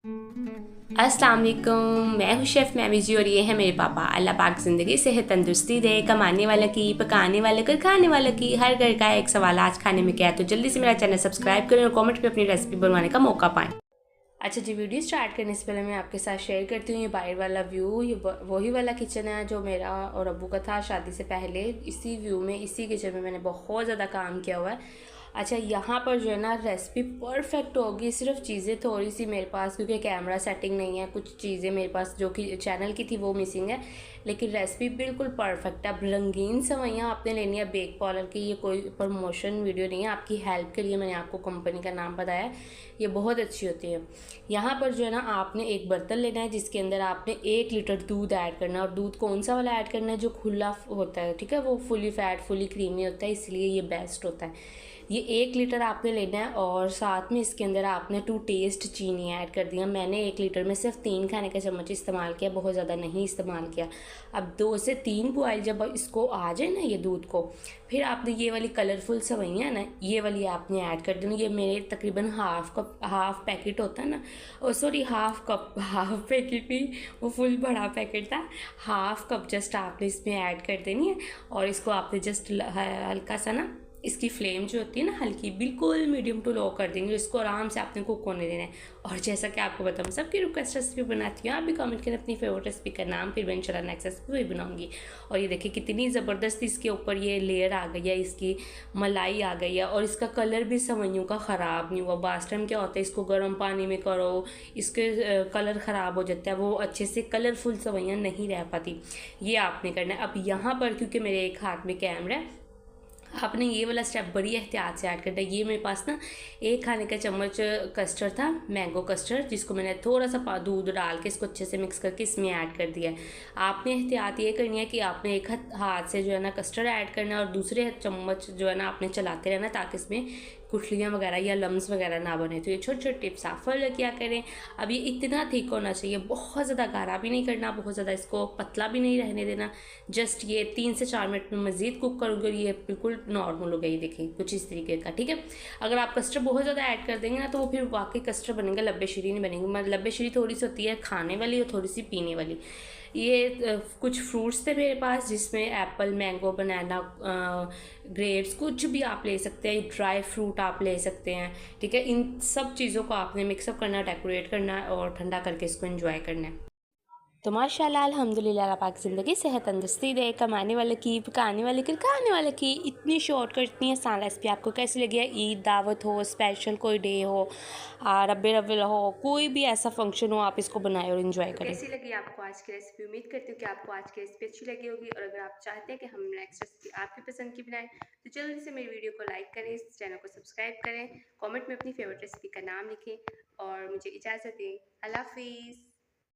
अस्सलाम वालेकुम, मैं हूँ शेफ़ मैमी जी और ये है मेरे पापा। अल्लाह पाक ज़िंदगी सेहत तंदुरुस्ती दे, कमाने वाले की, पकाने वाले की, खाने वाले की। हर घर का एक सवाल, आज खाने में क्या है। तो जल्दी से मेरा चैनल सब्सक्राइब करें और कमेंट में अपनी रेसिपी बनवाने का मौका पाएँ। अच्छा जी, वीडियो स्टार्ट करने से पहले मैं आपके साथ शेयर करती हूँ ये बाहर वाला व्यू। ये वही वाला किचन है जो मेरा और अब्बू का था शादी से पहले। इसी व्यू में, इसी किचन में मैंने बहुत ज़्यादा काम किया हुआ है। अच्छा, यहाँ पर जो है ना रेसिपी परफेक्ट होगी। सिर्फ चीज़ें थोड़ी सी मेरे पास, क्योंकि कैमरा सेटिंग नहीं है, कुछ चीज़ें मेरे पास जो कि चैनल की थी वो मिसिंग है, लेकिन रेसिपी बिल्कुल परफेक्ट है। अब रंगीन सेवइयाँ आपने लेनी है बेक पार्लर की। ये कोई प्रमोशन वीडियो नहीं है, आपकी हेल्प के लिए मैंने आपको कंपनी का नाम बताया है। ये बहुत अच्छी होती है। यहाँ पर जो है ना आपने एक बर्तन लेना है जिसके अंदर आपने 1 लीटर दूध ऐड करना है। और दूध कौन सा वाला ऐड करना है, जो खुला होता है, ठीक है, वो फुली फैट फुली क्रीमी होता है, इसलिए ये बेस्ट होता है। ये 1 लीटर आपने लेना है और साथ में इसके अंदर आपने 2 टेस्ट चीनी ऐड कर दिया। मैंने 1 लीटर में सिर्फ 3 खाने का चम्मच इस्तेमाल किया, बहुत ज़्यादा नहीं इस्तेमाल किया। अब 2 से 3 बॉयल जब इसको आ जाए ना ये दूध को, फिर आपने ये वाली कलरफुल सेवइयाँ ना, ये वाली आपने ऐड कर देनी। ये मेरे तकरीबन हाफ कप, हाफ पैकेट होता है ना, oh sorry half cup, half packet नहीं, वो फुल बड़ा पैकेट था। हाफ कप जस्ट आपने इसमें ऐड कर देनी है और इसको आपने जस्ट हल्का सा ना, इसकी फ्लेम जो होती है ना हल्की, बिल्कुल मीडियम टू लो कर देंगे। इसको आराम से आपने कुक होने देना है। और जैसा कि आपको बताऊँ, सबकी रिक्वेस्ट रेसिपी बनाती हूँ, आप भी कमेंट करें अपनी फेवरेट रेसिपी का नाम, फिर मैं इंशाल्लाह नेक्स्ट रेसिपी वही बनाऊंगी। और ये देखिए कितनी ज़बरदस्त इसके ऊपर ये लेयर आ गई है, इसकी मलाई आ गई है। और इसका कलर भी सेवइयों का ख़राब नहीं हुआ। बास्ट टाइम क्या होता है, इसको गर्म पानी में करो, इसके कलर ख़राब हो जाता है, वो अच्छे से कलरफुल सेवइयाँ नहीं रह पाती। ये आपने करना है। अब यहाँ पर क्योंकि मेरे एक हाथ में कैमरा है, आपने ये वाला स्टेप बड़ी एहतियात से ऐड करना है। ये मेरे पास ना 1 खाने का चम्मच कस्टर्ड था, मैंगो कस्टर्ड, जिसको मैंने थोड़ा सा दूध डाल के इसको अच्छे से मिक्स करके इसमें ऐड कर दिया है। आपने एहतियात ये करनी है कि आपने एक हाथ से जो है ना कस्टर्ड ऐड करना है और दूसरे चम्मच जो है ना आपने चलाते रहना, ताकि इसमें गुठलियाँ वगैरह या लम्स वगैरह ना बने। तो ये छोटे छोटे टिप्स आप फॉलो किया करें। अब ये इतना थिक होना चाहिए, बहुत ज़्यादा गाढ़ा भी नहीं करना, बहुत ज़्यादा इसको पतला भी नहीं रहने देना। जस्ट ये 3 से 4 मिनट में मज़ीद कुक करूँगी और ये बिल्कुल नॉर्मल हो गई, देखिए कुछ इस तरीके का, ठीक है। अगर आप कस्टर्ड बहुत ज़्यादा ऐड कर देंगे ना, तो वो फिर वाकई कस्टर्ड बनेगा, लब्बे शीरी नहीं बनेगी। मतलब लब्बे शीरी थोड़ी सी होती है खाने वाली और थोड़ी सी पीने वाली। ये कुछ फ्रूट्स थे मेरे पास, जिसमें एप्पल, मैंगो, बनाना, ग्रेप्स, कुछ भी आप ले सकते हैं, ड्राई फ्रूट आप ले सकते हैं, ठीक है। इन सब चीज़ों को आपने मिक्सअप करना, डेकोरेट करना और ठंडा करके इसको एंजॉय करना है। तो माशाल्लाह अल्हम्दुलिल्लाह, अल्लाह पाक ज़िंदगी सेहत तंदुरुस्ती दे, कमाने वाले की, पकाने वाले की, खाने वाले की। इतनी शॉर्टकट, इतनी आसान रेसिपी आपको कैसी लगी है? ईद, दावत हो, स्पेशल कोई डे हो, रब्बे रव्वल हो, कोई भी ऐसा फंक्शन हो, आप इसको बनाए और इन्जॉय करें। कैसी लगी आपको आज की रेसिपी? उम्मीद करती हूँ कि आपको आज की रेसिपी अच्छी लगी होगी। और अगर आप चाहते हैं कि हम नेक्स्ट रेसिपी आपकी पसंद की बनाएं, तो जल्दी से मेरी वीडियो को लाइक करें, इस चैनल को सब्सक्राइब करें, कॉमेंट में अपनी फेवरेट रेसिपी का नाम लिखें और मुझे इजाज़त दें। अल्लाह हाफिज़।